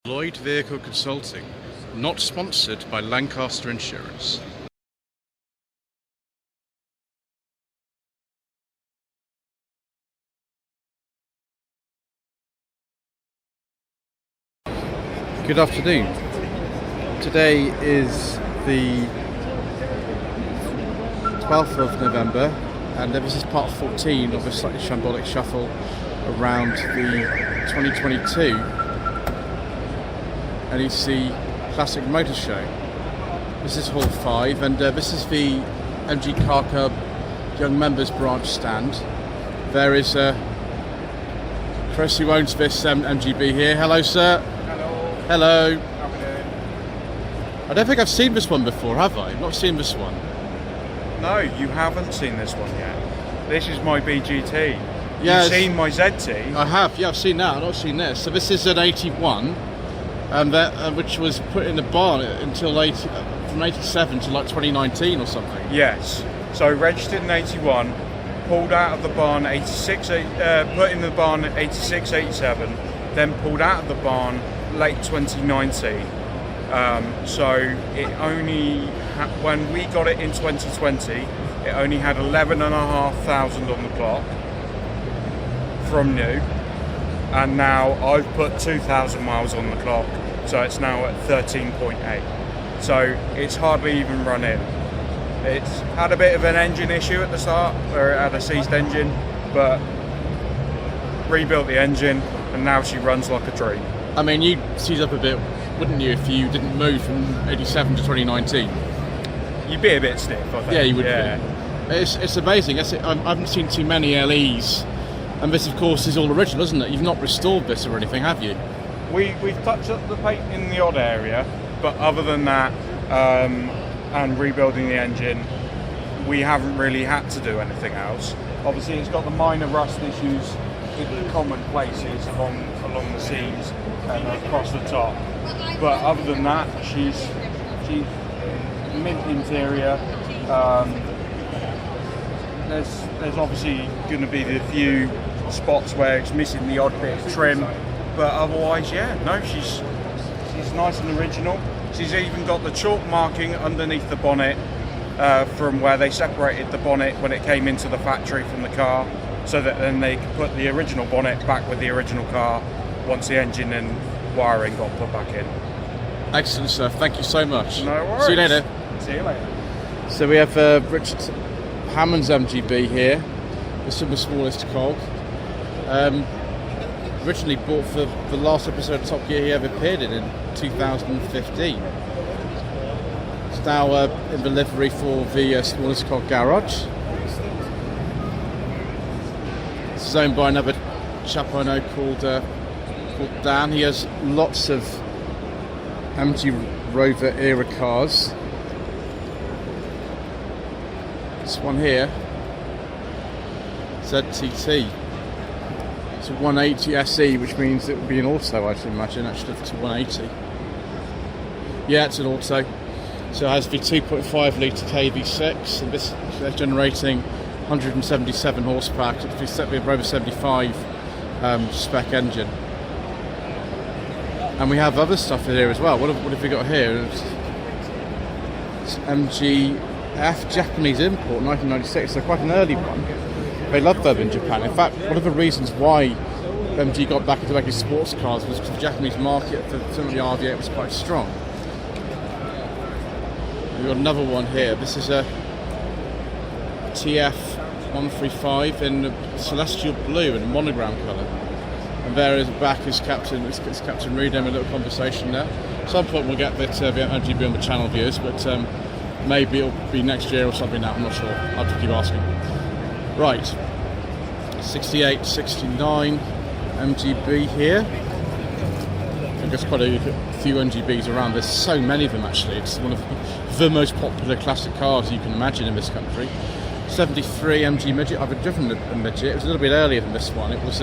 Lloyd Vehicle Consulting, not sponsored by Lancaster Insurance. Good afternoon. Today is the 12th of November, and this is part 14 of a slightly shambolic shuffle around the 2022 NEC Classic Motor Show. This is Hall 5, and this is the MG Car Club Young Members Branch stand. There is Chris, who owns this MGB here. Hello, sir. Hello. Hello. How are we doing? I don't think I've seen this one before, have I? I've not seen this one. No, you haven't seen this one yet. This is my BGT. Yes. You've seen my ZT. I have, yeah, I've seen that. I've not seen this. So this is an 81, which was put in the barn until from 87 to like 2019 or something. Yes. So registered in 81, pulled out of the barn 86, put in the barn 86, 87, then pulled out of the barn late 2019. So it only when we got it in 2020, it only had 11,500 on the clock from new, and now I've put 2,000 miles on the clock, so it's now at 13.8. So it's hardly even run in. It's had a bit of an engine issue at the start, where it had a seized engine, but rebuilt the engine, and now she runs like a dream. I mean, you'd seize up a bit, wouldn't you, if you didn't move from 87 to 2019? You'd be a bit stiff, I think. Yeah, you would yeah. be. It's amazing. I haven't seen too many LEs, and this, of course, is all original, isn't it? You've not restored this or anything, have you? We've touched up the paint in the odd area, but other than that, and rebuilding the engine, we haven't really had to do anything else. Obviously, it's got the minor rust issues in the common places along the seams and across the top. But other than that, she's mint interior. There's obviously going to be the few spots where it's missing the odd bit of trim, but otherwise, yeah, no, she's nice and original. She's even got the chalk marking underneath the bonnet from where they separated the bonnet when it came into the factory from the car, so that then they could put the original bonnet back with the original car once the engine and wiring got put back in. Excellent, sir. Thank you so much. No worries. See you later. See you later. So we have Richard Hammond's MGB here. This is the smallest cog. Originally bought for the last episode of Top Gear he ever appeared in 2015. It's now in the livery for the smallest cog garage. This is owned by another chap I know called Dan. He has lots of MG Rover era cars. This one here, ZTT. It's a 180 SE, which means it would be an auto, I should imagine, actually, if it's a 180. Yeah, it's an auto. So it has the 2.5 litre KV6, and this they're generating 177 horsepower. It's set with a Rover 75 spec engine. And we have other stuff here as well. What have we got here? It's MGF Japanese import, 1996. So quite an early one. They love them in Japan. In fact, one of the reasons why MG got back into making sports cars was because the Japanese market for some of the RV8 was quite strong. We've got another one here. This is a TF135 in celestial blue in a monogram colour. And there is back is Captain Reed in a little conversation there. At some point we'll get the MGB on the channel viewers, but maybe it'll be next year or something now, I'm not sure. I'll have to keep asking. Right, 68, 69 MGB here. I think there's quite a few MGBs around. There's so many of them actually. It's one of the most popular classic cars you can imagine in this country. 73 MG Midget. I've driven a Midget. It was a little bit earlier than this one. It was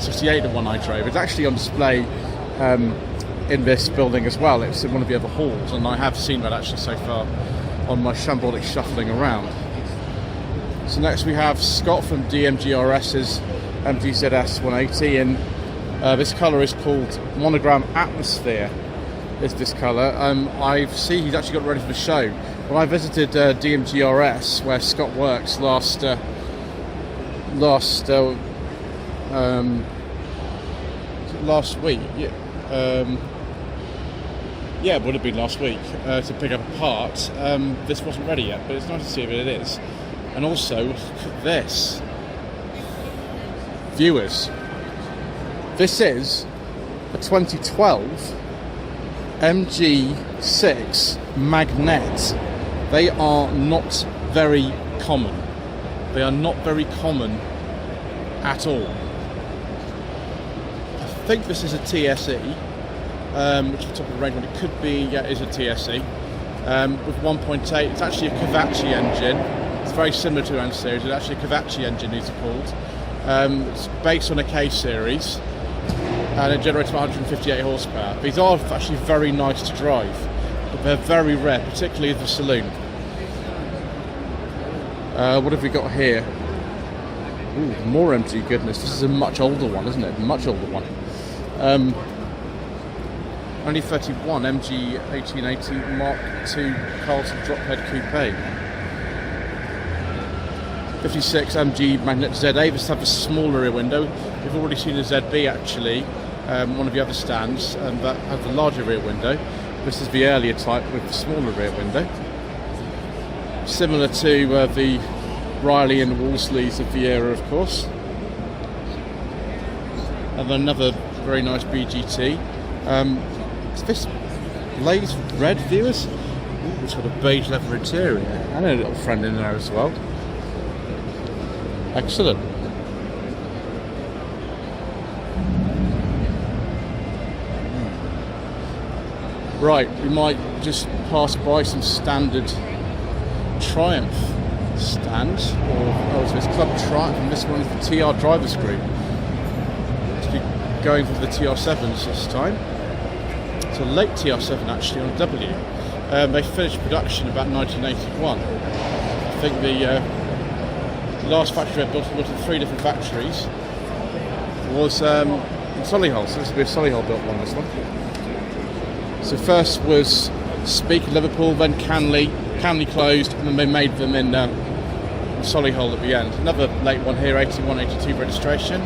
68, the one I drove. It's actually on display in this building as well. It's in one of the other halls, and I have seen that actually so far on my shambolic shuffling around. So next we have Scott from DMGRS's MGZS 180 in This colour is called Monogram Atmosphere. Is this colour? I see he's actually got ready for the show. When I visited DMGRS, where Scott works, last week, yeah, it would have been last week, to pick up a part. This wasn't ready yet, but it's nice to see if it is. And also, look at this. Viewers, this is a 2012 MG6 Magnet. They are not very common. They are not very common at all. I think this is a TSE, which is the top of the range, but it could be, yeah, it is a TSE. With 1.8, it's actually a Kavachi engine. It's very similar to N series. It's actually a Kavachi engine, these are called. It's based on a K series, and it generates 158 horsepower. These are actually very nice to drive, but they're very rare, particularly the saloon. What have we got here? Ooh, more MG goodness. This is a much older one, isn't it? Much older one. Only 31, MG 1880 Mark II Carlton Drophead Coupe. 56 MG Magnet ZA. This has a smaller rear window. We've already seen a ZB actually, one of the other stands, that has a larger rear window. This is the earlier type with the smaller rear window. Similar to the Riley and Wolsleys of the era, of course. And another very nice BGT. Is this blaze red, viewers? Ooh, it's got a beige leather interior and a little friend in there as well. Excellent. Right, we might just pass by some standard Triumph stands, or so it's Club Triumph, and this one's the TR Drivers Group. Let's be going for the TR7s this time. It's a late TR7 actually on a W. They finished production about 1981. I think the last factory I built in 3 different factories was in Solihull, so this will be a Solihull built one, this one. So first was Speke in Liverpool, then Canley closed, and then they made them in Solihull at the end. Another late one here, 81, 82 registration.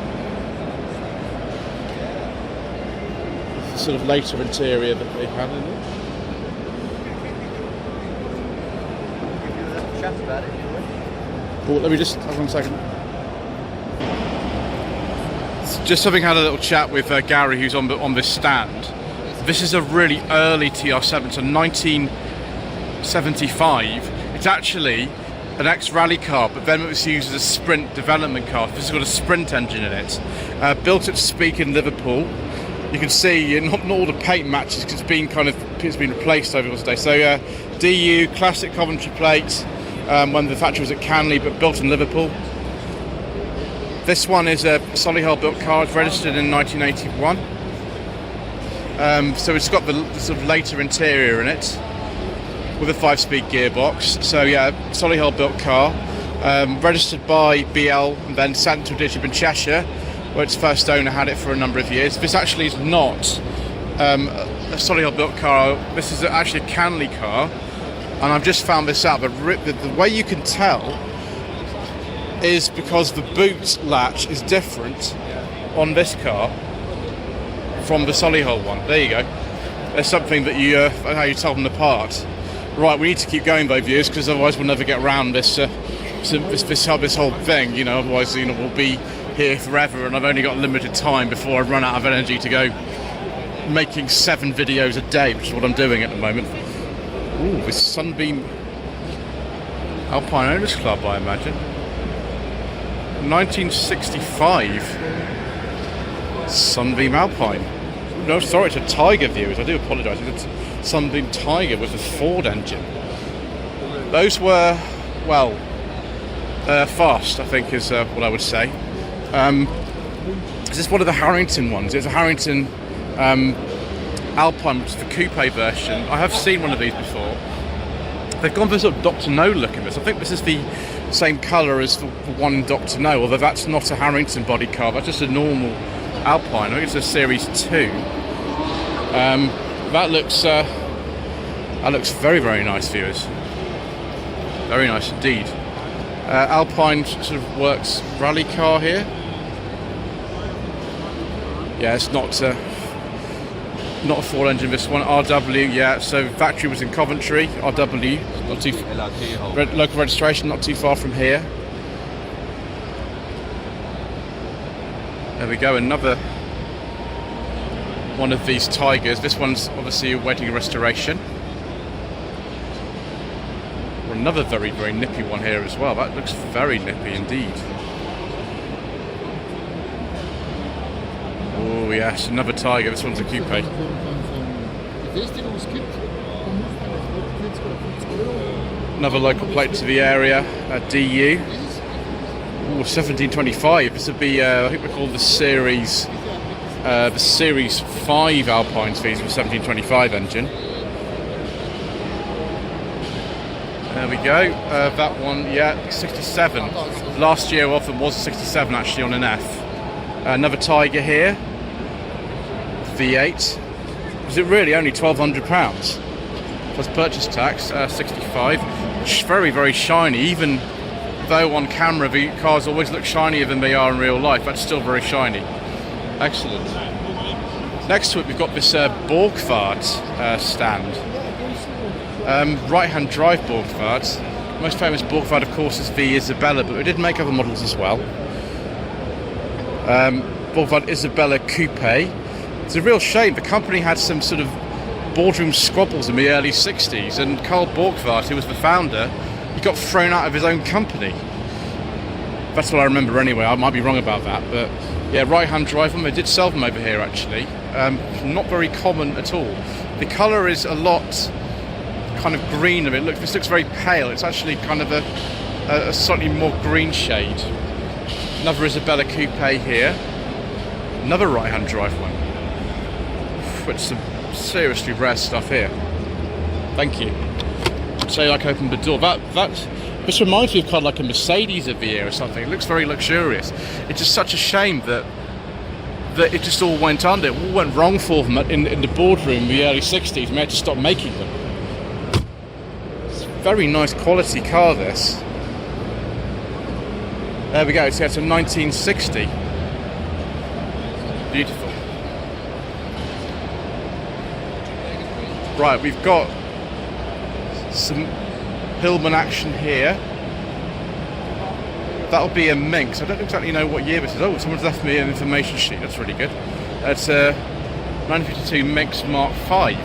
The sort of later interior that they had in it. Chat about it. Oh, let me just have 1 second. Just having had a little chat with Gary, who's on this stand. This is a really early TR7, so 1975. It's actually an ex-rally car, but then it was used as a sprint development car. This has got a sprint engine in it. Built at Speke in Liverpool. You can see not all the paint matches because it's been replaced over the day. So DU classic Coventry plate. When the factory was at Canley, but built in Liverpool. This one is a Solihull built car. It's registered in 1981. So it's got the sort of later interior in it with a 5-speed gearbox. So yeah, Solihull built car, registered by BL and then sent to a dealership in Cheshire, where its first owner had it for a number of years. This actually is not a Solihull built car. This is actually a Canley car, and I've just found this out. The way you can tell is because the boot latch is different on this car from the Solihull one. There you go. There's something that how you tell them apart. Right, we need to keep going though, viewers, because otherwise we'll never get around this whole thing. You know, otherwise we'll be here forever, and I've only got limited time before I run out of energy to go making 7 videos a day, which is what I'm doing at the moment. Ooh, this Sunbeam Alpine Owners Club, I imagine. 1965 Sunbeam Alpine. No, sorry, it's a Tiger, viewers. I do apologise. It's Sunbeam Tiger with a Ford engine. Those were, well, fast, I think is what I would say. Is this one of the Harrington ones? It's a Harrington Alpine, which is the coupe version. I have seen one of these before. They've gone for sort of Dr. No look in this. I think this is the same colour as the one in Dr. No, although that's not a Harrington body car, that's just a normal Alpine. I think it's a Series 2. That looks very, very nice, viewers. Very nice indeed. Alpine sort of works rally car here. Yeah, it's not a Ford engine, this one. RW, yeah, so factory was in Coventry. RW, not too local registration, not too far from here. There we go, another one of these Tigers. This one's obviously awaiting restoration. Another very, very nippy one here as well. That looks very nippy indeed. Oh yes, another Tiger. This one's a coupe. Another local plate to the area, DU. Ooh, 1725. This would be, I think we call the Series 5 Alpines these with 1725 engine. There we go. That one, yeah, 67. Last year often was 67 actually on an F. Another Tiger here. V8. Was it really only £1,200 plus purchase tax? 65. Very, very shiny. Even though on camera the cars always look shinier than they are in real life, that's still very shiny. Excellent. Next to it we've got this Borgward stand. Right-hand drive Borgward. Most famous Borgward, of course, is the Isabella, but we did make other models as well. Borgward Isabella Coupe. It's a real shame. The company had some sort of boardroom squabbles in the early 60s, and Carl Borgward, who was the founder, he got thrown out of his own company. That's what I remember anyway. I might be wrong about that, but yeah, right-hand drive them. They did sell them over here actually. Not very common at all. The colour is a lot kind of green of it. Look, this looks very pale. It's actually kind of a slightly more green shade. Another Isabella Coupe here. Another right-hand drive one. With some seriously rare stuff here. Thank you. Say like opened the door. This reminds me of kind of like a Mercedes of the year or something. It looks very luxurious. It's just such a shame that it just all went under. It all went wrong for them in the boardroom in the early 60s. And they had to stop making them. It's a very nice quality car, this. There we go. It's a 1960. Beautiful. Right, we've got some Hillman action here. That'll be a Minx. I don't exactly know what year this is. Oh, someone's left me an information sheet. That's really good. It's a 1952 Minx Mark V.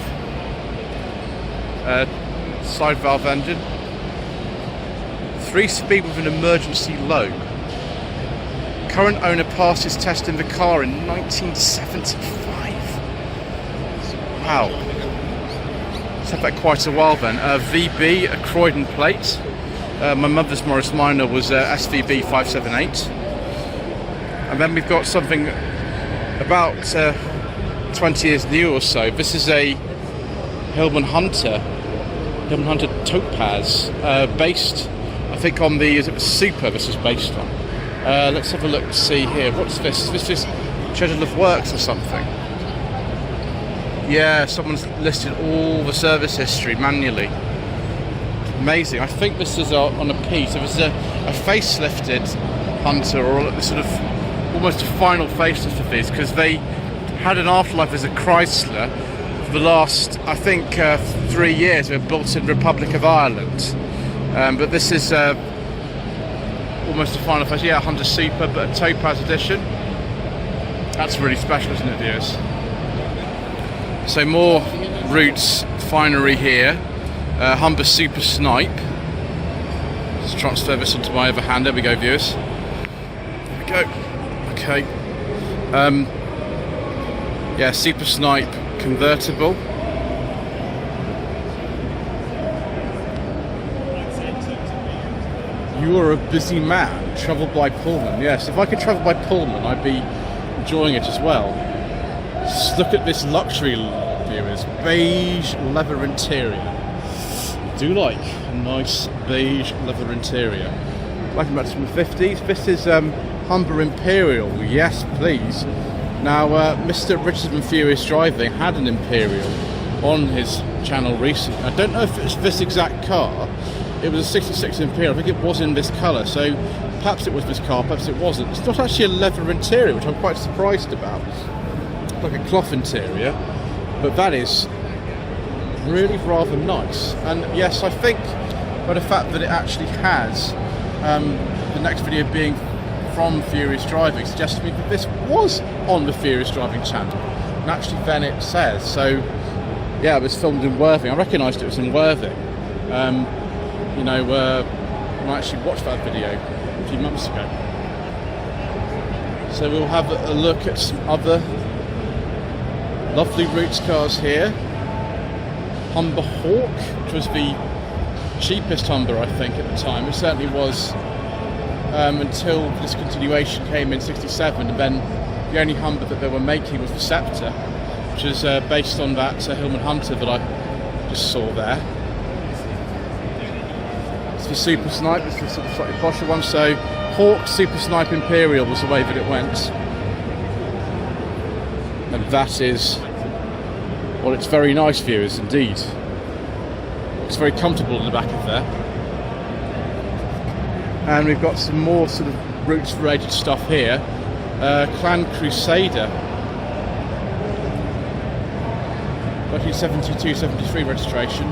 Side valve engine. 3-speed with an emergency low. Current owner passed his test in the car in 1975. Wow. It's had that quite a while then. VB, a Croydon plate. My mother's Morris Minor was SVB 578. And then we've got something about 20 years new or so. This is a Hillman Hunter Topaz, based, I think, on the, is it the Super this is based on? Let's have a look to see here. What's this? Is this Cheddarliff Works or something? Yeah, someone's listed all the service history manually. Amazing. I think this is on a P. So this is a facelifted Hunter, or a sort of almost a final facelift of these, because they had an afterlife as a Chrysler for the last, I think, 3 years. They were built in Republic of Ireland. But this is almost a final face. Yeah, Honda Super, but a Topaz edition. That's really special, isn't it, viewers? So more Roots finery here. Humber Super Snipe. Let's transfer this onto my other hand. There we go, viewers. There we go. Okay. Yeah, Super Snipe convertible. You are a busy man. Travel by Pullman. Yes, if I could travel by Pullman, I'd be enjoying it as well. Just look at this luxury, viewers. Beige leather interior. I do like a nice beige leather interior. Like about from the 50s. This is Humber Imperial. Yes, please. Now, Mr. Richard and Furious Driving had an Imperial on his channel recently. I don't know if it's this exact car. It was a 66 Imperial. I think it was in this colour, so perhaps it was this car, perhaps it wasn't. It's not actually a leather interior, which I'm quite surprised about. It's like a cloth interior, but that is really rather nice. And yes, I think by the fact that it actually has the next video being from Furious Driving suggests to me that this was on the Furious Driving channel. And actually then it says, so yeah, it was filmed in Worthing. I recognised it was in Worthing. You know, I actually watched that video a few months ago. So we'll have a look at some other lovely roots cars here. Humber Hawk, which was the cheapest Humber I think at the time. It certainly was until discontinuation came in '67, and then the only Humber that they were making was the Sceptre, which is based on that Hillman Hunter that I just saw there. The Super Snipe is the sort of slightly posher one, so Hawk, Super Snipe, Imperial was the way that it went. And that is, well, it's very nice, viewers, indeed. It's very comfortable in the back of there. And we've got some more sort of roots related stuff here. Clan Crusader, 1972-73 registration,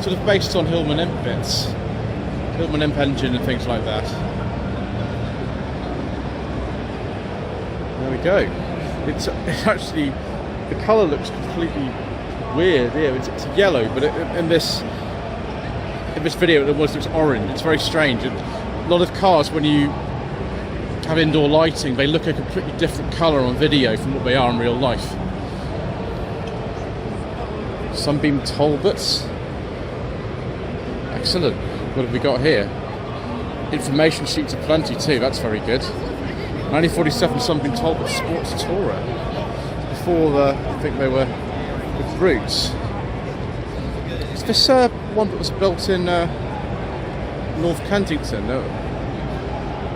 sort of based on Hillman Imp bits. Hillman Imp engine and things like that. There we go. It's actually, the colour looks completely weird here. It's yellow, but in this video it looks orange. It's very strange. And a lot of cars, when you have indoor lighting, they look a completely different colour on video from what they are in real life. Sunbeam Talbots. Excellent. What have we got here? Information sheets aplenty too, that's very good. 1947 Sunbeam Talbot Sports Tourer. Before I think they were with roots. Is this one that was built in North Kensington? No,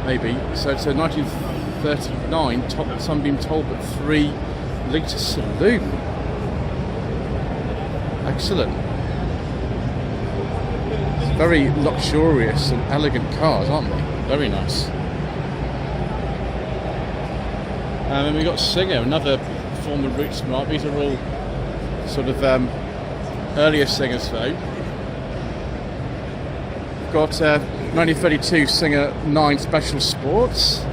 maybe. So it's a 1939 Sunbeam Talbot 3-litre saloon. Excellent. Very luxurious and elegant cars, aren't they? Very nice. And then we got Singer, another former Roots mark. These are all sort of earlier Singers though. We've got 1932 Singer 9 Special Sports.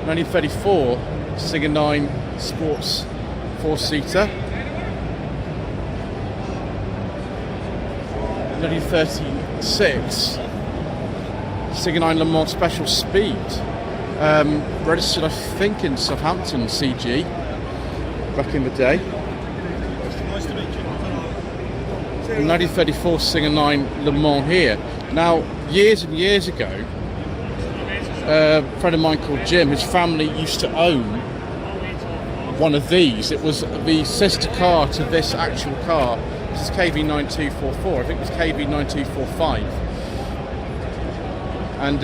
1934 Singer 9 Sports 4-seater. 1936 Singer 9 Le Mans Special Speed, registered I think in Southampton CG back in the day. 1934 Singer 9 Le Mans here. Now, years and years ago, a friend of mine called Jim, his family used to own one of these. It was the sister car to this actual car. This is KV9244, I think it was KV9245. And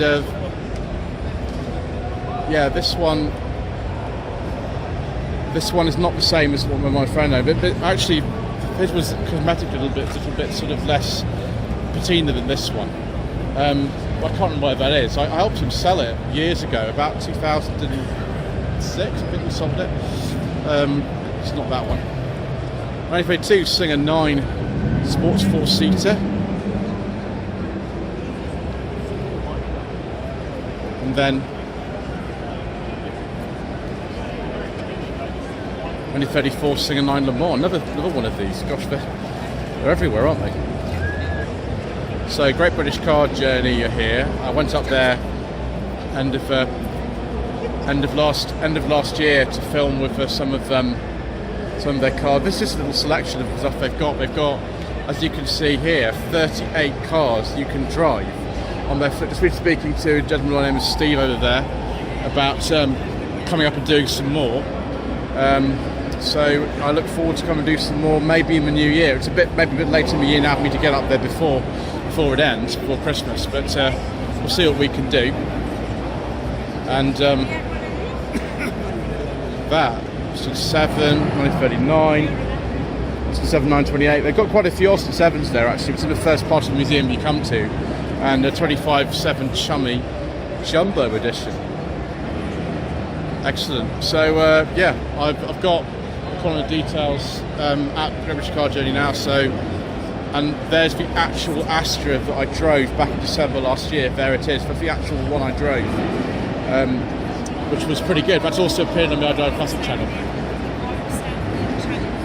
yeah, this one is not the same as the one with my friend though, but actually his was cosmetic a little bit sort of less patina than this one. I can't remember where that is. I helped him sell it years ago, about 2006 I think we sold it. It's not that one. 1932 Singer 9 Sports 4-seater. And then 1934 Singer 9 Le Mans, another one of these. Gosh, they're everywhere, aren't they? So, Great British Car Journey here. I went up there end of last year to film with some of their cars. This is a little selection of the stuff they've got. They've got, as you can see here, 38 cars you can drive on their fleet. Just been speaking to a gentleman by the name of Steve over there about coming up and doing some more. So I look forward to come and do some more, maybe in the new year. It's maybe a bit late in the year now for me to get up there before it ends, before Christmas. But we'll see what we can do. And that 67, 1939, 67, 928. They've got quite a few Austin 7s there actually. It's in the first part of the museum you come to, and a 25/7 Chummy Jumbo edition. Excellent. So yeah, I've got one of the details at British Car Journey now. So, and there's the actual Astra that I drove back in December last year. There it is. That's the actual one I drove, which was pretty good. That's also appeared on the I Drive Classic channel.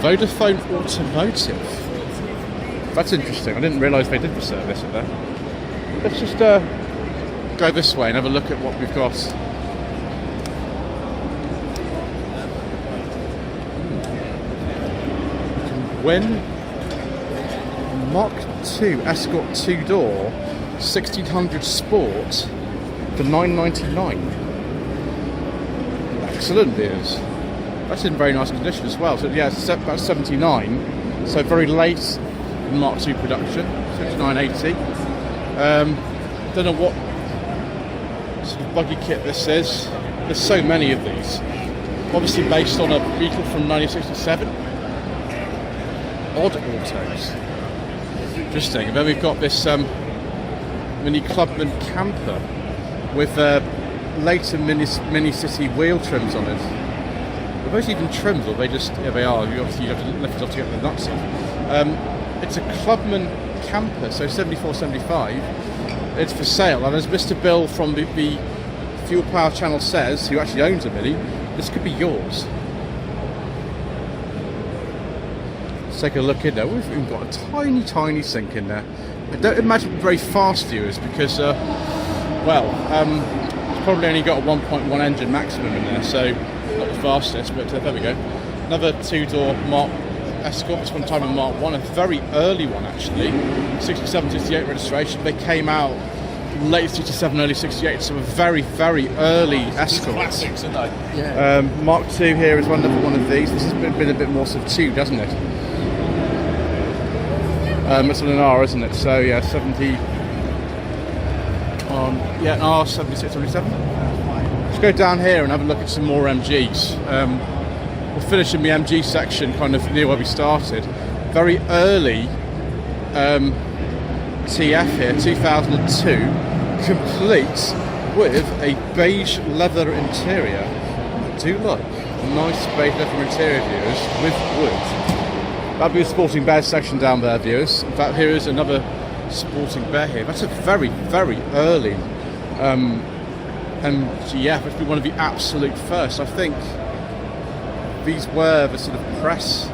Vodafone Automotive. That's interesting. I didn't realise they did the service at there. Let's just go this way and have a look at what we've got. Win Mark II Escort 2-door 1600 Sport for $999. Excellent, viewers. That's in very nice condition as well. So yeah, it's about 79. So very late in Mark II production, 7980. Don't know what sort of buggy kit this is. There's so many of these. Obviously based on a Beetle from 1967. Odd autos. Interesting. And then we've got this Mini Clubman camper with later mini city wheel trims on it. Are those even trimmed, or they just, yeah, they are. You have to lift it off to get the nuts off. It's a Clubman camper, so 74, 75. It's for sale, and as Mr. Bill from the Fuel Power channel says, who actually owns a Mini, this could be yours. Let's take a look in there. We've even got a tiny sink in there. I don't imagine it's very fast, viewers, because, well, it's probably only got a 1.1 engine maximum in there, so not the fastest, but there we go. Another 2-door Mark Escort, this one time a Mark 1, a very early one actually, 67, 68 registration. They came out late 67, early 68, so a very early Escort. Classics, aren't they? Yeah. Mark II here is one of these. This has been a bit more subdued, hasn't it? It's on an R, isn't it? So yeah, 70 on R 76, 77. Let's go down here and have a look at some more MGs. We'll finish in the MG section, kind of near where we started. Very early TF here, 2002, complete with a beige leather interior. I do like a nice beige leather interior, viewers, with wood. That'll be a Sporting Bear section down there, viewers. In fact, here is another Sporting Bear here. That's a very early MGF. It's been one of the absolute first. I think these were the sort of press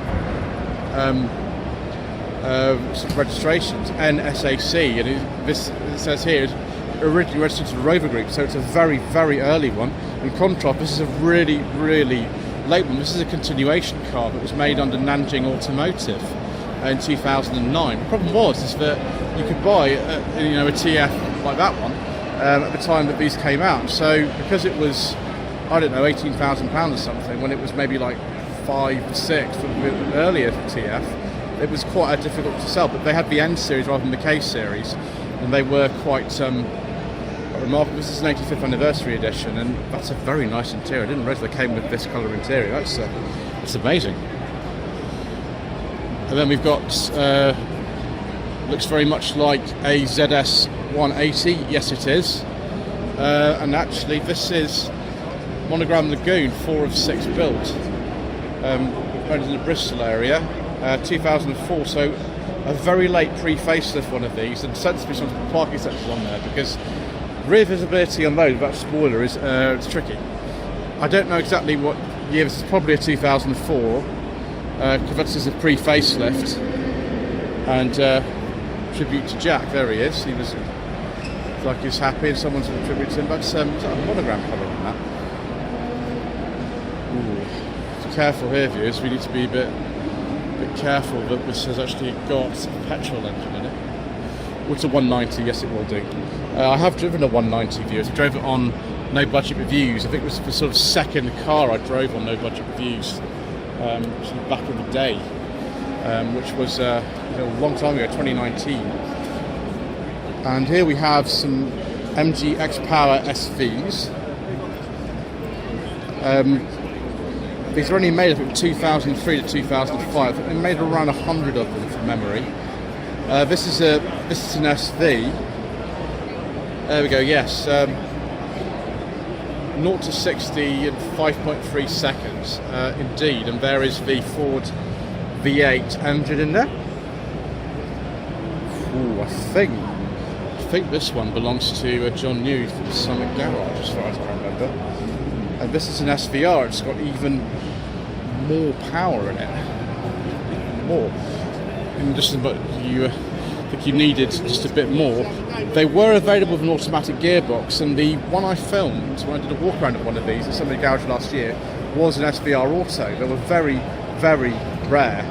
sort of registrations, NSAC, and it says here it's originally registered to the Rover Group, so it's a very early one. In contrast, this is a really late one. This is a continuation car that was made under Nanjing Automotive in 2009. The problem is that you could buy a TF like that one at the time that these came out. So because it was, I don't know, £18,000 or something, when it was maybe like 5, 6 for the earlier TF, it was quite difficult to sell. But they had the N series rather than the K series, and they were quite remarkable. This is an 85th anniversary edition, and that's a very nice interior. I didn't realise they came with this colour interior. That's amazing. And then we've got looks very much like a ZS 180. Yes, it is. And actually, this is Monogram Lagoon, 4 of 6 built. Owned in the Bristol area, 2004. So a very late pre-facelift one of these, and sensibly some parking sensors on there, because rear visibility on those without spoiler is it's tricky. I don't know exactly what year. This is probably a 2004. Because this is a pre-facelift. And tribute to Jack. There he is. He was like he's happy, and someone's a tribute to him. But is that a monogram colour on that? Ooh. So careful here, viewers. We need to be a bit careful that this has actually got a petrol engine in it. Well, it's a 190, yes it will do. I have driven a 190, viewers. I drove it on No Budget Reviews. I think it was the sort of second car I drove on No Budget Reviews back in the day, which was a long time ago, 2019. And here we have some MG X Power SVs. These are only made from 2003 to 2005. They made around 100 of them from memory. This is an SV. There we go. Yes, 0 to 60 in 5.3 seconds. Indeed, and there is the Ford V8 engine in there. Ooh, I think this one belongs to John New from Summit Garage, as far as I remember. And this is an SVR. It's got even more power in it. Even more. And just about you think you needed just a bit more. They were available with an automatic gearbox, and the one I filmed when I did a walk around of one of these at Summit Garage last year was an SVR Auto. They were very, very rare.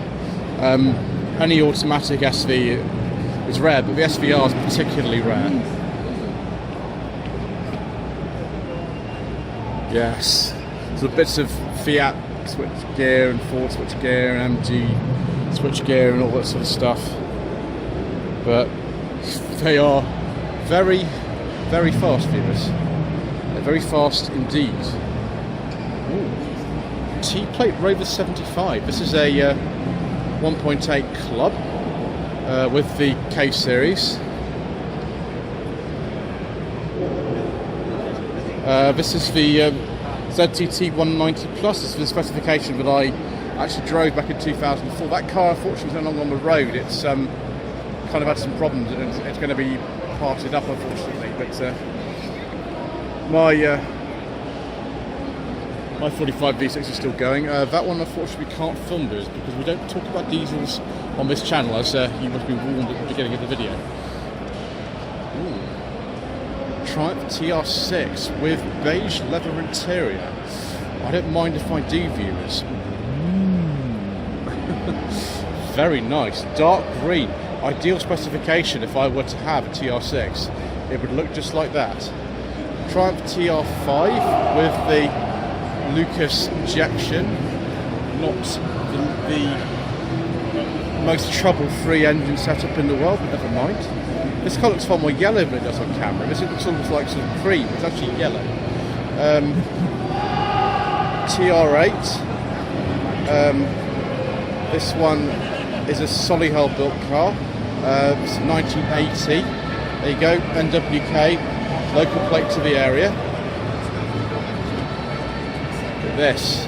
Any automatic SV is rare, but the SVR is particularly rare. Yes, so bits of Fiat switch gear and Ford switch gear and MG switch gear and all that sort of stuff, but they are very, very fast, viewers. They're very fast indeed. Ooh. T-Plate Rover 75. This is a 1.8 club with the K series. This is the ZTT 190 Plus. This is the specification that I actually drove back in 2004. That car, unfortunately, is no longer on the road. It's kind of had some problems, and it's going to be parted up, unfortunately. But my 45 V6 is still going. That one, unfortunately, we can't film this because we don't talk about diesels on this channel, as you must be warned at the beginning of the video. Ooh. Triumph TR6 with beige leather interior. I don't mind if I do, viewers. Very nice. Dark green. Ideal specification if I were to have a TR6. It would look just like that. Triumph TR5 with the Lucas injection. Not the most trouble-free engine setup in the world, but never mind. This car looks far more yellow than it does on camera. This looks almost like sort of cream. It's actually yellow. TR8. This one is a Solihull built car. It's 1980. There you go. NWK. Local plate to the area. Look at this.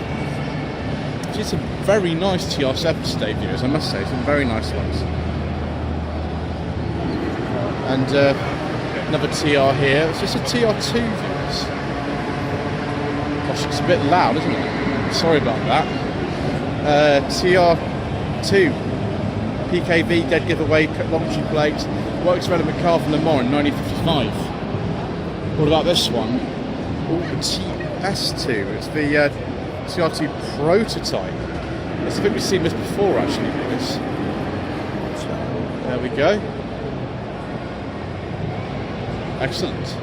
It's a very nice TR7 today, viewers, I must say. Some very nice ones. And another TR here. It's just a TR2, viewers. Gosh, it's a bit loud, isn't it? Sorry about that. TR2. PKV, dead giveaway, longitude plate. Works around in the car from Le Mans in 1955. What about this one? Oh, the TS2. It's the TR2 prototype. I think we've seen this before, actually, viewers. There we go. Excellent.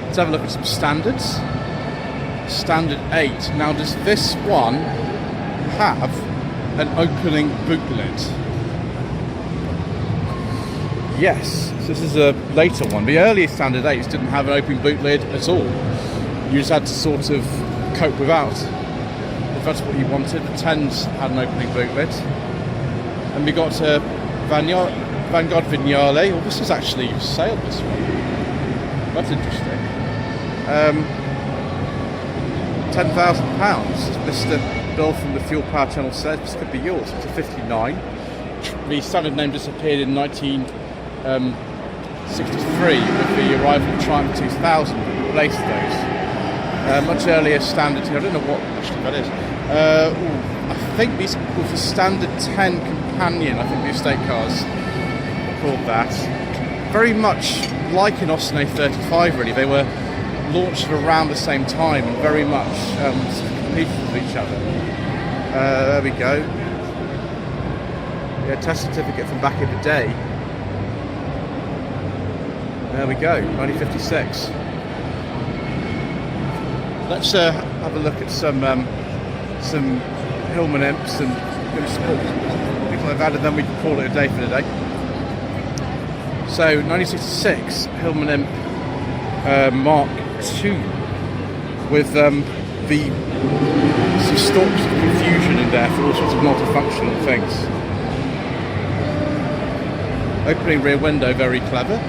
Let's have a look at some standards. Standard 8. Now, does this one have an opening boot lid? Yes. So this is a later one. The earlier Standard 8s didn't have an open boot lid at all. You just had to sort of cope without. If that's what you wanted. The 10s had an opening boot lid. And we got Vanguard Vignale. Well, this is actually sale, this one. That's interesting. £10,000. Mr. Bill from the Fuel Power Channel says this could be yours. It's a 59. The standard name disappeared in 1963 with the arrival of Triumph 2000 that replaced those. Much earlier standard. I don't know what actually that is. I think these were the standard 10 companion. I think the estate cars are called that. Very much like an Austin A35, really. They were launched around the same time and very much competed with each other. There we go. Yeah, test certificate from back in the day. There we go, 1956. Let's have a look at some Hillman imps and people I've added, then we can call it a day for the day. So 1966 Hillman imp Mark II with some stalks of confusion in there for all sorts of multifunctional things. Opening rear window, very clever.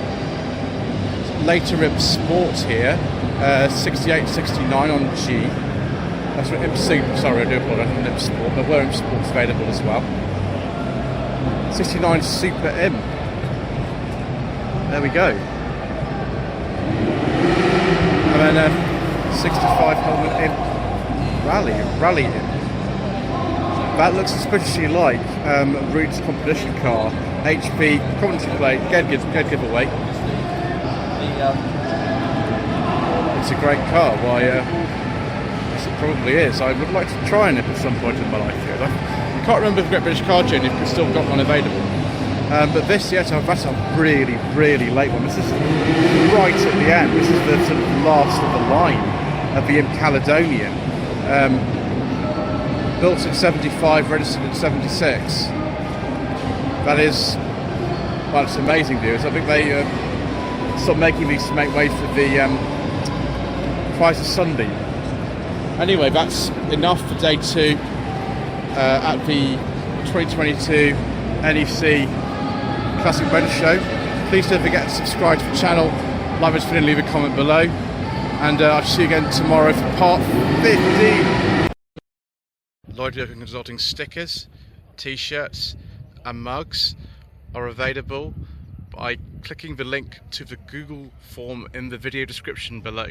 Later Imp Sports here, 68-69 on G. That's what Imp Super, sorry I do apologise, not Imp Sport, but were Imp Sports available as well. 69 Super Imp. There we go. And then 65 Hillman Imp Rally Imp. That looks suspiciously like Root's competition car. HP commentary plate, dead giveaway. It's a great car. Why? Yes, it probably is. I would like to try an Imp at some point in my life. I can't remember if Great British Car Journey if we've still got one available. But this, yes, that's a really, really late one. This is right at the end. This is the sort of last of the line of the Imp Caledonian. Built in 75, registered in 76. That is, well, it's amazing views. I think they stopped making these to make way for the price of Sunbeam. Anyway, that's enough for day 2 at the 2022 NEC Classic Motor Show. Please don't forget to subscribe to the channel, like this video, and leave a comment below. And I'll see you again tomorrow for part 15. Lloyd Young Consulting stickers, t-shirts and mugs are available by clicking the link to the Google form in the video description below.